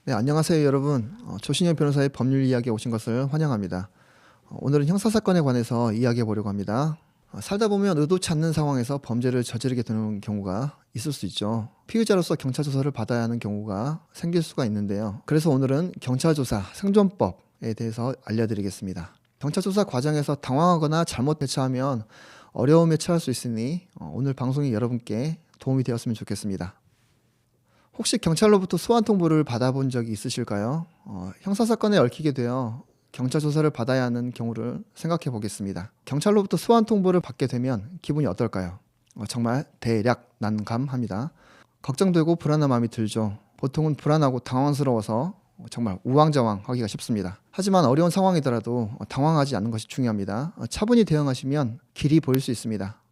네, 안녕하세요 여러분. 조신현 변호사의 법률 이야기에 오신 것을 환영합니다. 오늘은 형사사건에 관해서 이야기해 보려고 합니다. 살다 보면 의도치 않는 상황에서 범죄를 저지르게 되는 경우가 있을 수 있죠. 피의자로서 경찰 조사를 받아야 하는 경우가 생길 수가 있는데요. 그래서 오늘은 경찰 조사 생존법에 대해서 알려드리겠습니다. 경찰 조사 과정에서 당황하거나 잘못 대처하면 어려움에 처할 수 있으니 오늘 방송이 여러분께 도움이 되었으면 좋겠습니다. 혹시 경찰로부터 소환 통보를 받아본 적이 있으실까요? 형사사건에 얽히게 되어 경찰 조사를 받아야 하는 경우를 생각해 보겠습니다. 경찰로부터 소환 통보를 받게 되면 기분이 어떨까요? 정말 대략 난감합니다. 걱정되고 불안한 마음이 들죠. 보통은 불안하고 당황스러워서 정말 우왕좌왕하기가 쉽습니다. 하지만 어려운 상황이더라도 당황하지 않는 것이 중요합니다. 차분히 대응하시면 길이 보일 수 있습니다.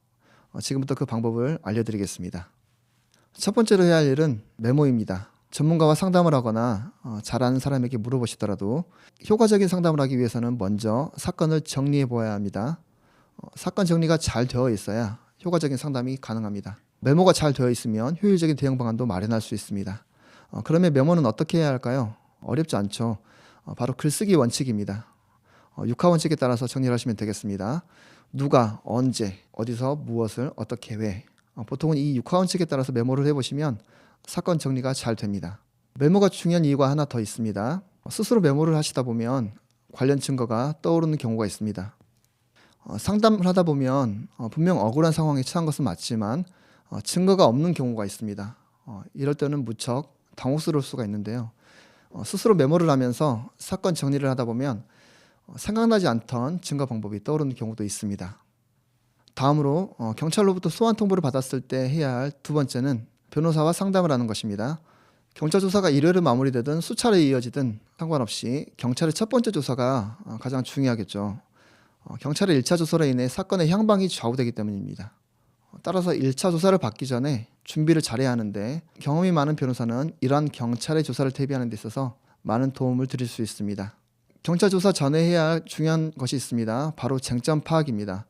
지금부터 그 방법을 알려드리겠습니다. 첫 번째로 해야 할 일은 메모입니다. 전문가와 상담을 하거나 잘 아는 사람에게 물어보시더라도 효과적인 상담을 하기 위해서는 먼저 사건을 정리해 보아야 합니다. 사건 정리가 잘 되어 있어야 효과적인 상담이 가능합니다. 메모가 잘 되어 있으면 효율적인 대응 방안도 마련할 수 있습니다. 그러면 메모는 어떻게 해야 할까요? 어렵지 않죠. 바로 글쓰기 원칙입니다. 육하 원칙에 따라서 정리를 하시면 되겠습니다. 누가, 언제, 어디서, 무엇을, 어떻게, 왜. 보통은 이 육하 원칙에 따라서 메모를 해보시면 사건 정리가 잘 됩니다. 메모가 중요한 이유가 하나 더 있습니다. 스스로 메모를 하시다 보면 관련 증거가 떠오르는 경우가 있습니다. 상담을 하다 보면 분명 억울한 상황에 처한 것은 맞지만 증거가 없는 경우가 있습니다. 이럴 때는 무척 당혹스러울 수가 있는데요. 스스로 메모를 하면서 사건 정리를 하다 보면 생각나지 않던 증거 방법이 떠오르는 경우도 있습니다. 다음으로 경찰로부터 소환 통보를 받았을 때 해야 할 두 번째는 변호사와 상담을 하는 것입니다. 경찰 조사가 일회로 마무리되든 수차례 이어지든 상관없이 경찰의 첫 번째 조사가 가장 중요하겠죠. 경찰의 1차 조사로 인해 사건의 향방이 좌우되기 때문입니다. 따라서 1차 조사를 받기 전에 준비를 잘해야 하는데 경험이 많은 변호사는 이러한 경찰의 조사를 대비하는 데 있어서 많은 도움을 드릴 수 있습니다. 경찰 조사 전에 해야 할 중요한 것이 있습니다. 바로 쟁점 파악입니다.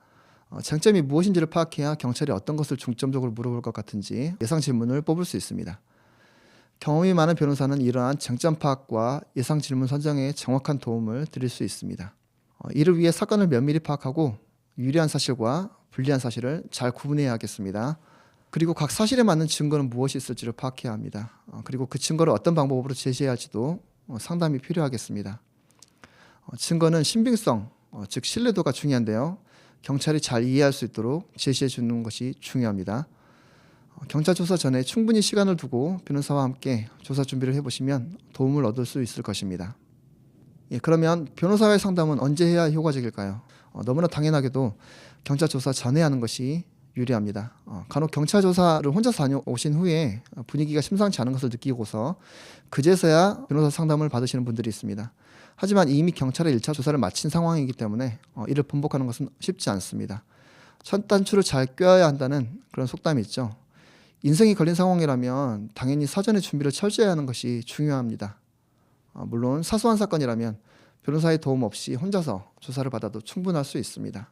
쟁점이 무엇인지를 파악해야 경찰이 어떤 것을 중점적으로 물어볼 것 같은지 예상 질문을 뽑을 수 있습니다. 경험이 많은 변호사는 이러한 쟁점 파악과 예상 질문 선정에 정확한 도움을 드릴 수 있습니다. 이를 위해 사건을 면밀히 파악하고 유리한 사실과 불리한 사실을 잘 구분해야 하겠습니다. 그리고 각 사실에 맞는 증거는 무엇이 있을지를 파악해야 합니다. 그리고 그 증거를 어떤 방법으로 제시해야 할지도 상담이 필요하겠습니다. 증거는 신빙성, 즉 신뢰도가 중요한데요. 경찰이 잘 이해할 수 있도록 제시해 주는 것이 중요합니다. 경찰 조사 전에 충분히 시간을 두고 변호사와 함께 조사 준비를 해보시면 도움을 얻을 수 있을 것입니다. 그러면 변호사와의 상담은 언제 해야 효과적일까요? 너무나 당연하게도 경찰 조사 전에 하는 것이 유리합니다. 간혹 경찰 조사를 혼자서 다녀오신 후에 분위기가 심상치 않은 것을 느끼고서 그제서야 변호사 상담을 받으시는 분들이 있습니다. 하지만 이미 경찰의 1차 조사를 마친 상황이기 때문에 이를 번복하는 것은 쉽지 않습니다. 첫 단추를 잘 꿰어야 한다는 그런 속담이 있죠. 인생이 걸린 상황이라면 당연히 사전에 준비를 철저히 하는 것이 중요합니다. 물론 사소한 사건이라면 변호사의 도움 없이 혼자서 조사를 받아도 충분할 수 있습니다.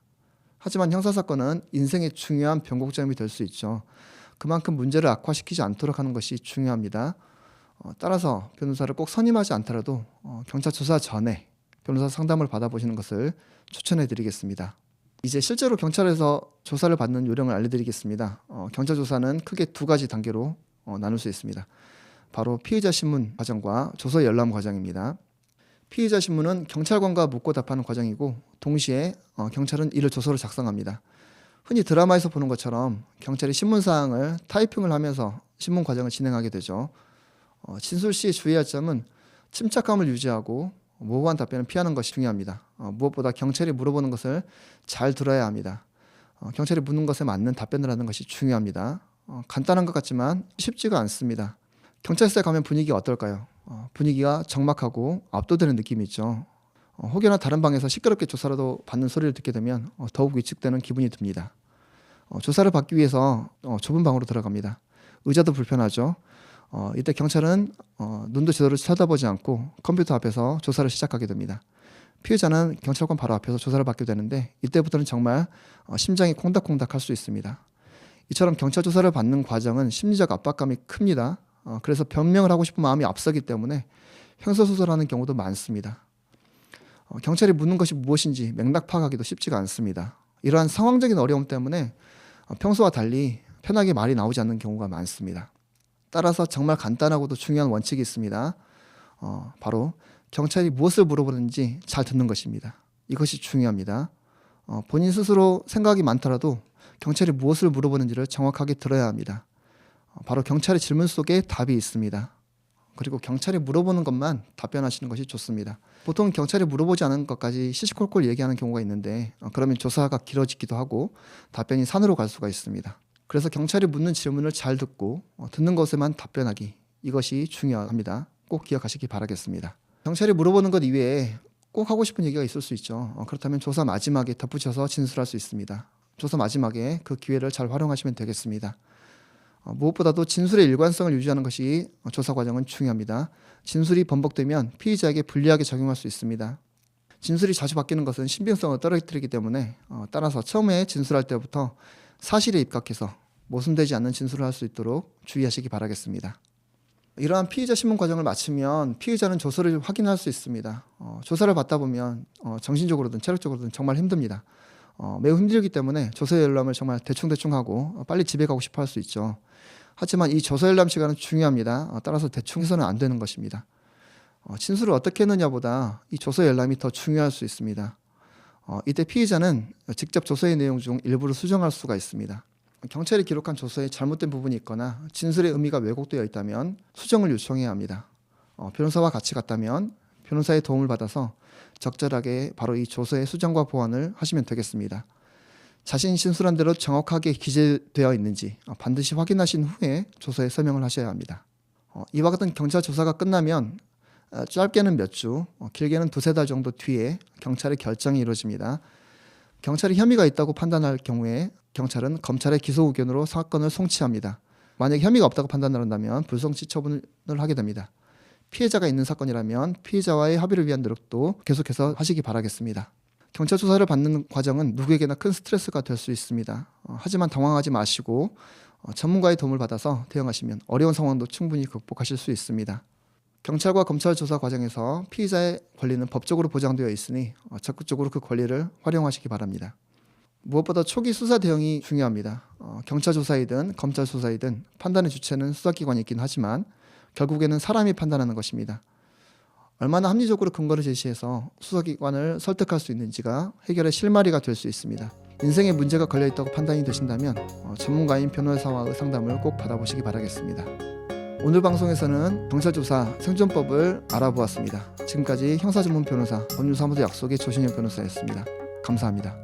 하지만 형사사건은 인생의 중요한 변곡점이 될 수 있죠. 그만큼 문제를 악화시키지 않도록 하는 것이 중요합니다. 따라서 변호사를 꼭 선임하지 않더라도 경찰 조사 전에 변호사 상담을 받아보시는 것을 추천해 드리겠습니다. 이제 실제로 경찰에서 조사를 받는 요령을 알려드리겠습니다. 경찰 조사는 크게 두 가지 단계로 나눌 수 있습니다. 바로 피의자 신문 과정과 조서 열람 과정입니다. 피의자 신문은 경찰관과 묻고 답하는 과정이고 동시에 경찰은 이를 조서로 작성합니다. 흔히 드라마에서 보는 것처럼 경찰이 신문사항을 타이핑을 하면서 신문 과정을 진행하게 되죠. 진술 시 주의할 점은 침착함을 유지하고 모호한 답변을 피하는 것이 중요합니다. 무엇보다 경찰이 물어보는 것을 잘 들어야 합니다. 경찰이 묻는 것에 맞는 답변을 하는 것이 중요합니다. 간단한 것 같지만 쉽지가 않습니다. 경찰서에 가면 분위기가 어떨까요? 분위기가 적막하고 압도되는 느낌이 있죠. 혹여나 다른 방에서 시끄럽게 조사라도 받는 소리를 듣게 되면 더욱 위축되는 기분이 듭니다. 조사를 받기 위해서 좁은 방으로 들어갑니다. 의자도 불편하죠. 이때 경찰은 눈도 제대로 쳐다보지 않고 컴퓨터 앞에서 조사를 시작하게 됩니다. 피해자는 경찰관 바로 앞에서 조사를 받게 되는데 이때부터는 정말 심장이 콩닥콩닥 할 수 있습니다. 이처럼 경찰 조사를 받는 과정은 심리적 압박감이 큽니다. 그래서 변명을 하고 싶은 마음이 앞서기 때문에 횡설수설하는 경우도 많습니다. 경찰이 묻는 것이 무엇인지 맥락 파악하기도 쉽지가 않습니다. 이러한 상황적인 어려움 때문에 평소와 달리 편하게 말이 나오지 않는 경우가 많습니다. 따라서 정말 간단하고도 중요한 원칙이 있습니다. 바로 경찰이 무엇을 물어보는지 잘 듣는 것입니다. 이것이 중요합니다. 본인 스스로 생각이 많더라도 경찰이 무엇을 물어보는지를 정확하게 들어야 합니다. 바로 경찰의 질문 속에 답이 있습니다. 그리고 경찰이 물어보는 것만 답변하시는 것이 좋습니다. 보통 경찰이 물어보지 않은 것까지 시시콜콜 얘기하는 경우가 있는데 그러면 조사가 길어지기도 하고 답변이 산으로 갈 수가 있습니다. 그래서 경찰이 묻는 질문을 잘 듣고 듣는 것에만 답변하기, 이것이 중요합니다. 꼭 기억하시기 바라겠습니다. 경찰이 물어보는 것 이외에 꼭 하고 싶은 얘기가 있을 수 있죠. 그렇다면 조사 마지막에 덧붙여서 진술할 수 있습니다. 조사 마지막에 그 기회를 잘 활용하시면 되겠습니다. 무엇보다도 진술의 일관성을 유지하는 것이 조사 과정은 중요합니다. 진술이 번복되면 피의자에게 불리하게 작용할 수 있습니다. 진술이 자주 바뀌는 것은 신빙성을 떨어뜨리기 때문에 따라서 처음에 진술할 때부터 사실에 입각해서 모순되지 않는 진술을 할 수 있도록 주의하시기 바라겠습니다. 이러한 피의자 신문 과정을 마치면 피의자는 조서를 확인할 수 있습니다. 조사를 받다 보면 정신적으로든 체력적으로든 정말 힘듭니다. 매우 힘들기 때문에 조서 열람을 정말 대충대충 하고 빨리 집에 가고 싶어 할 수 있죠. 하지만 이 조서 열람 시간은 중요합니다. 따라서 대충 해서는 안 되는 것입니다. 진술을 어떻게 했느냐보다 이 조서 열람이 더 중요할 수 있습니다. 이때 피의자는 직접 조서의 내용 중 일부를 수정할 수가 있습니다. 경찰이 기록한 조서에 잘못된 부분이 있거나 진술의 의미가 왜곡되어 있다면 수정을 요청해야 합니다. 변호사와 같이 갔다면 변호사의 도움을 받아서 적절하게 바로 이 조서의 수정과 보완을 하시면 되겠습니다. 자신이 진술한 대로 정확하게 기재되어 있는지 반드시 확인하신 후에 조서에 서명을 하셔야 합니다. 이와 같은 경찰 조사가 끝나면 짧게는 몇 주, 길게는 두세 달 정도 뒤에 경찰의 결정이 이루어집니다. 경찰이 혐의가 있다고 판단할 경우에 경찰은 검찰의 기소 의견으로 사건을 송치합니다. 만약 혐의가 없다고 판단을 한다면 불송치 처분을 하게 됩니다. 피해자가 있는 사건이라면 피해자와의 합의를 위한 노력도 계속해서 하시기 바라겠습니다. 경찰 조사를 받는 과정은 누구에게나 큰 스트레스가 될 수 있습니다. 하지만 당황하지 마시고 전문가의 도움을 받아서 대응하시면 어려운 상황도 충분히 극복하실 수 있습니다. 경찰과 검찰 조사 과정에서 피의자의 권리는 법적으로 보장되어 있으니 적극적으로 그 권리를 활용하시기 바랍니다. 무엇보다 초기 수사 대응이 중요합니다. 경찰 조사이든 검찰 조사이든 판단의 주체는 수사기관이 있긴 하지만 결국에는 사람이 판단하는 것입니다. 얼마나 합리적으로 근거를 제시해서 수사기관을 설득할 수 있는지가 해결의 실마리가 될 수 있습니다. 인생에 문제가 걸려있다고 판단이 되신다면 전문가인 변호사와의 상담을 꼭 받아보시기 바라겠습니다. 오늘 방송에서는 경찰조사 생존법을 알아보았습니다. 지금까지 형사전문 변호사 법률사무소 약속의 조신현 변호사였습니다. 감사합니다.